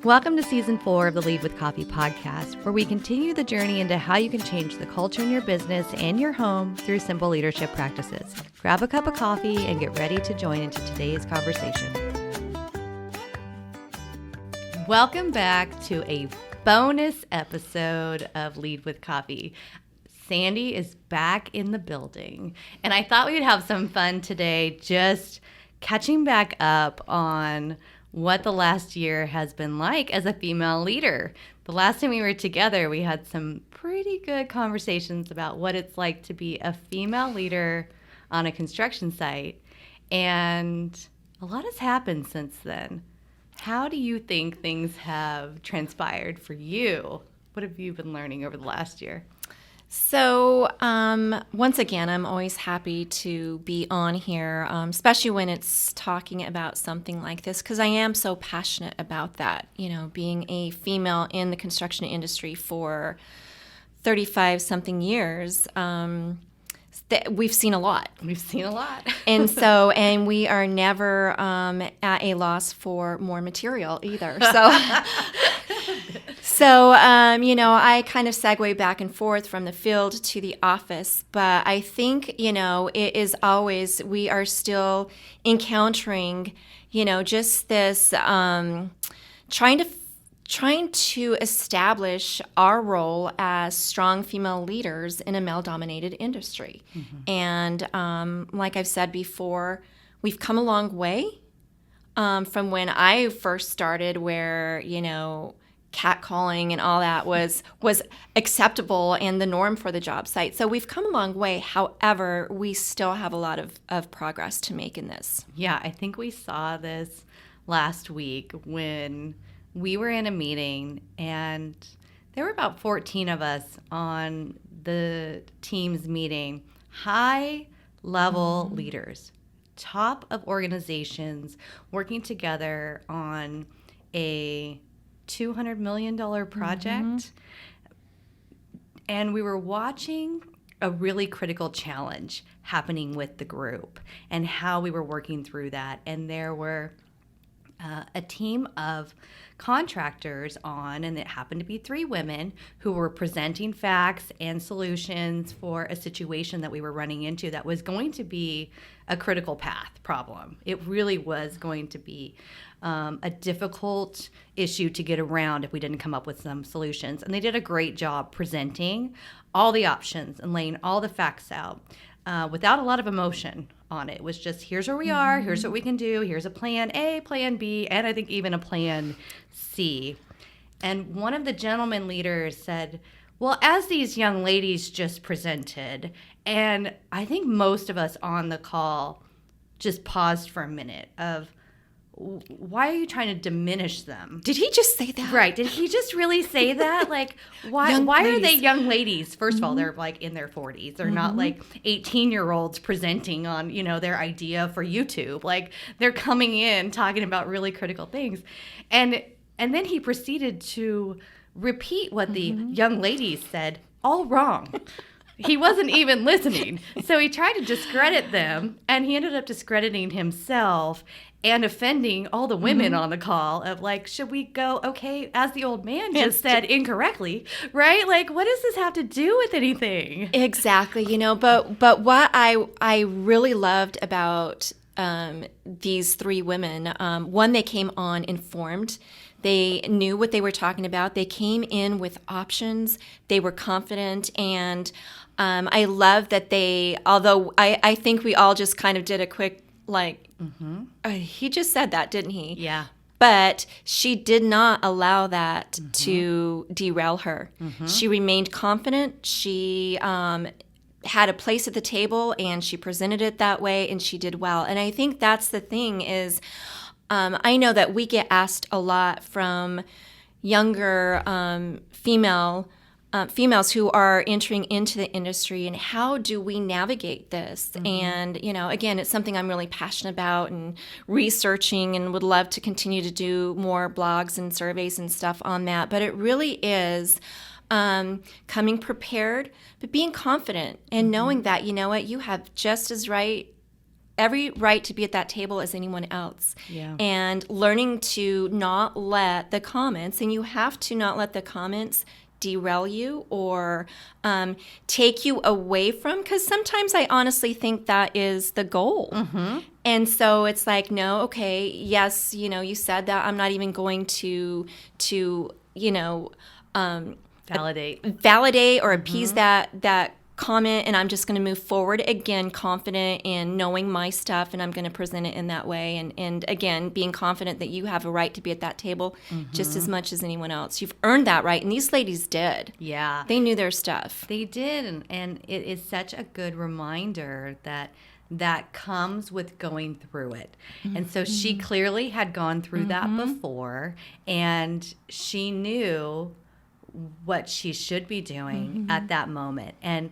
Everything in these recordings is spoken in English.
Welcome to Season 4 of the Lead with Coffee podcast, where we continue the journey into how you can change the culture in your business and your home through simple leadership practices. Grab a cup of coffee and get ready to join into today's conversation. Welcome back to a bonus episode of Lead with Coffee. Sandy is back in the building, and I thought we'd have some fun today just catching back up on what the last year has been like as a female leader. The last time we were together, we had some pretty good conversations about what it's like to be a female leader on a construction site. And a lot has happened since then. How do you think things have transpired for you? What have you been learning over the last year? So once again, I'm always happy to be on here, especially when it's talking about something like this, because I am so passionate about that, being a female in the construction industry for 35-something years. We've seen a lot. And we are never at a loss for more material either. So, I kind of segue back and forth from the field to the office, but I think, it is always, we are still encountering, just this trying to establish our role as strong female leaders in a male-dominated industry. Mm-hmm. And like I've said before, we've come a long way from when I first started, where, catcalling and all that was acceptable and the norm for the job site. So we've come a long way. However, we still have a lot of progress to make in this. Yeah, I think we saw this last week when we were in a meeting, and there were about 14 of us on the team's meeting, high-level leaders, top of organizations, working together on a $200 million project. Mm-hmm. And we were watching a really critical challenge happening with the group and how we were working through that. And there were a team of contractors on, and it happened to be 3 women who were presenting facts and solutions for a situation that we were running into that was going to be a critical path problem. It really was going to be a difficult issue to get around if we didn't come up with some solutions. And they did a great job presenting all the options and laying all the facts out without a lot of emotion on it. It was just, here's where we are, here's what we can do, here's a plan A, plan B, and I think even a plan C. And one of the gentleman leaders said, well, as these young ladies just presented, and I think most of us on the call just paused for a minute of, why are you trying to diminish them? Did he just say that? Right. Did he just really say that? Like, why are they young ladies? First of all, they're like in their 40s. They're not like 18-year-olds presenting on, their idea for YouTube. Like, they're coming in talking about really critical things. And then he proceeded to repeat what the young ladies said, all wrong. He wasn't even listening. So he tried to discredit them, and he ended up discrediting himself and offending all the women on the call of like, should we go, okay, as the old man just said incorrectly, right? Like, what does this have to do with anything? Exactly, but what I really loved about these 3 women, one, they came on informed. They knew what they were talking about. They came in with options. They were confident, and I love that although I think we all just kind of did a quick, like, he just said that, didn't he? Yeah. But she did not allow that to derail her. She remained confident. She had a place at the table, and she presented it that way, and she did well. And I think that's the thing is, I know that we get asked a lot from younger females who are entering into the industry, and how do we navigate this? And, again, it's something I'm really passionate about and researching, and would love to continue to do more blogs and surveys and stuff on that. But it really is coming prepared, but being confident and knowing that, you have just as right every right to be at that table as anyone else. Yeah. And learning to not let the comments, and you have to not let the comments derail you or take you away from, because sometimes I honestly think that is the goal. Mm-hmm. And so it's like, no, okay, yes, you said that. I'm not even going to validate or appease that comment, and I'm just going to move forward again, confident in knowing my stuff, and I'm going to present it in that way. And again, being confident that you have a right to be at that table just as much as anyone else. You've earned that right, and these ladies did. Yeah. They knew their stuff. They did, and it is such a good reminder that comes with going through it. And so she clearly had gone through that before, and she knew what she should be doing at that moment. And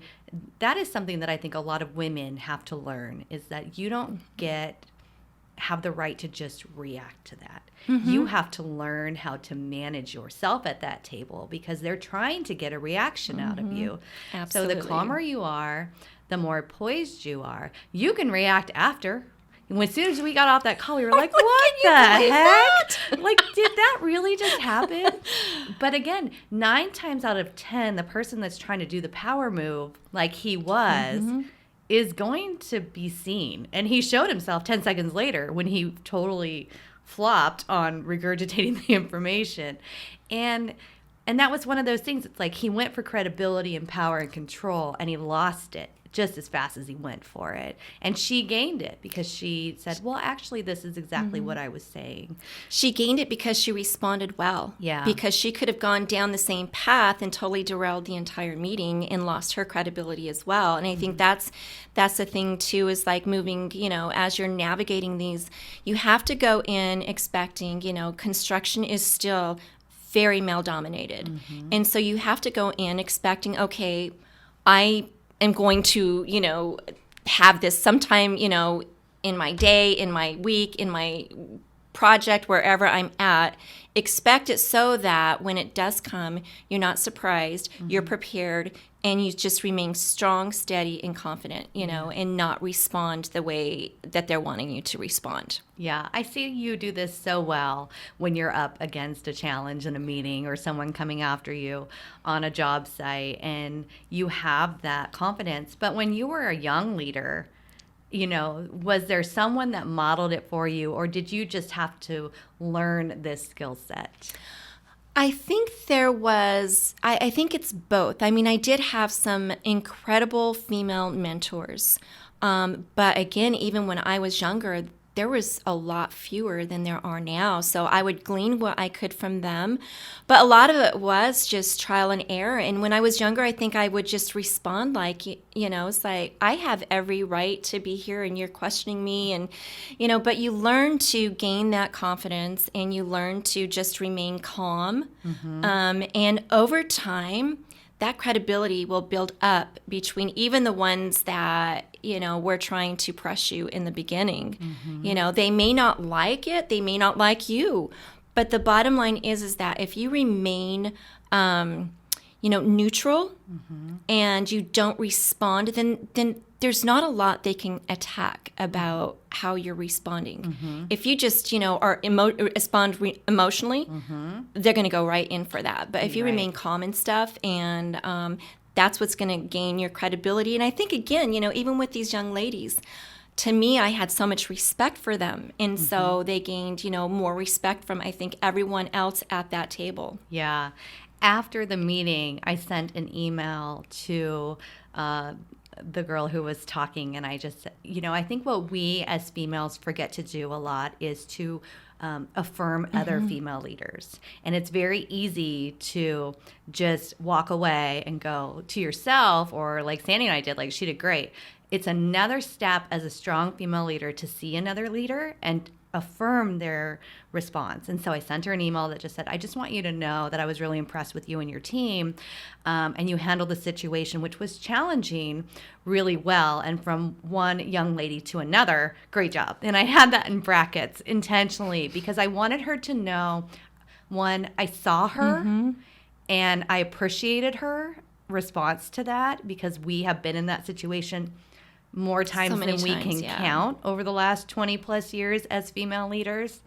that is something that I think a lot of women have to learn, is that you don't have the right to just react to that. You have to learn how to manage yourself at that table, because they're trying to get a reaction out of you. Absolutely. So the calmer you are, the more poised you are. You can react after. As soon as we got off that call, we were like, what the heck? Like, did that really just happen? But again, 9 times out of 10, the person that's trying to do the power move, like he was, is going to be seen. And he showed himself 10 seconds later when he totally flopped on regurgitating the information. And that was one of those things. It's like he went for credibility and power and control, and he lost it just as fast as he went for it. And she gained it because she said, well, actually, this is exactly what I was saying. She gained it because she responded well. Yeah. Because she could have gone down the same path and totally derailed the entire meeting and lost her credibility as well. And I think that's the thing, too, is like moving, as you're navigating these, you have to go in expecting, construction is still very male-dominated. And so you have to go in expecting, okay, I am going to, have this sometime, in my day, in my week, in my project, wherever I'm at. Expect it so that when it does come, you're not surprised, you're prepared, and you just remain strong, steady, and confident, and not respond the way that they're wanting you to respond. Yeah, I see you do this so well when you're up against a challenge in a meeting or someone coming after you on a job site, and you have that confidence. But when you were a young leader, was there someone that modeled it for you, or did you just have to learn this skill set? I think there was, I think it's both. I mean, I did have some incredible female mentors. But again, even when I was younger, there was a lot fewer than there are now. So I would glean what I could from them. But a lot of it was just trial and error. And when I was younger, I think I would just respond like, it's like, I have every right to be here and you're questioning me. And, but you learn to gain that confidence and you learn to just remain calm. And over time, that credibility will build up between even the ones that, were trying to press you in the beginning. They may not like it. They may not like you. But the bottom line is that if you remain, neutral and you don't respond, then there's not a lot they can attack about how you're responding. If you just, respond emotionally, they're going to go right in for that. But if you remain calm and stuff, and that's what's going to gain your credibility. And I think, again, even with these young ladies, to me, I had so much respect for them. And so they gained, more respect from, I think, everyone else at that table. Yeah. After the meeting, I sent an email to the girl who was talking, and I just said, I think what we as females forget to do a lot is to affirm other female leaders. And it's very easy to just walk away and go to yourself, or like Sandy and I did, like she did great. It's another step as a strong female leader to see another leader and affirm their response. And so I sent her an email that just said, I just want you to know that I was really impressed with you and your team, and you handled the situation, which was challenging, really well. And from one young lady to another, great job. And I had that in brackets intentionally because I wanted her to know, one, I saw her and I appreciated her response to that, because we have been in that situation more times many than we times, can yeah. count over the last 20 plus years as female leaders.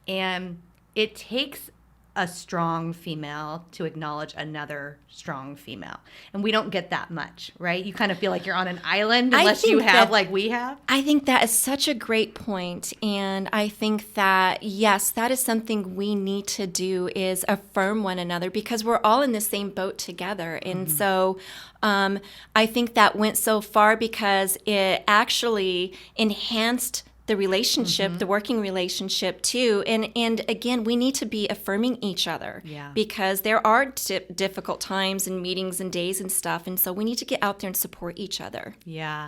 And it takes a strong female to acknowledge another strong female. And we don't get that much, right? You kind of feel like you're on an island unless you have like we have. I think that is such a great point. And I think that, yes, that is something we need to do is affirm one another because we're all in the same boat together. And so I think that went so far because it actually enhanced the relationship, the working relationship too. And again, we need to be affirming each other because there are difficult times and meetings and days and stuff. And so we need to get out there and support each other. Yeah.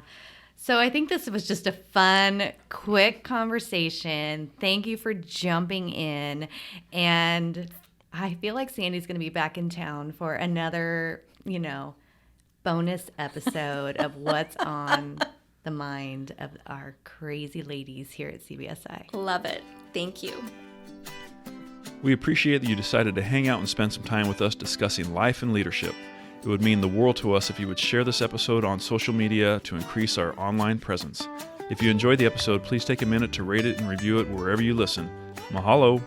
So I think this was just a fun, quick conversation. Thank you for jumping in. And I feel like Sandy's going to be back in town for another, bonus episode of what's on the mind of our crazy ladies here at CBSI. Love it. Thank you. We appreciate that you decided to hang out and spend some time with us discussing life and leadership. It would mean the world to us if you would share this episode on social media to increase our online presence. If you enjoyed the episode, please take a minute to rate it and review it wherever you listen. Mahalo!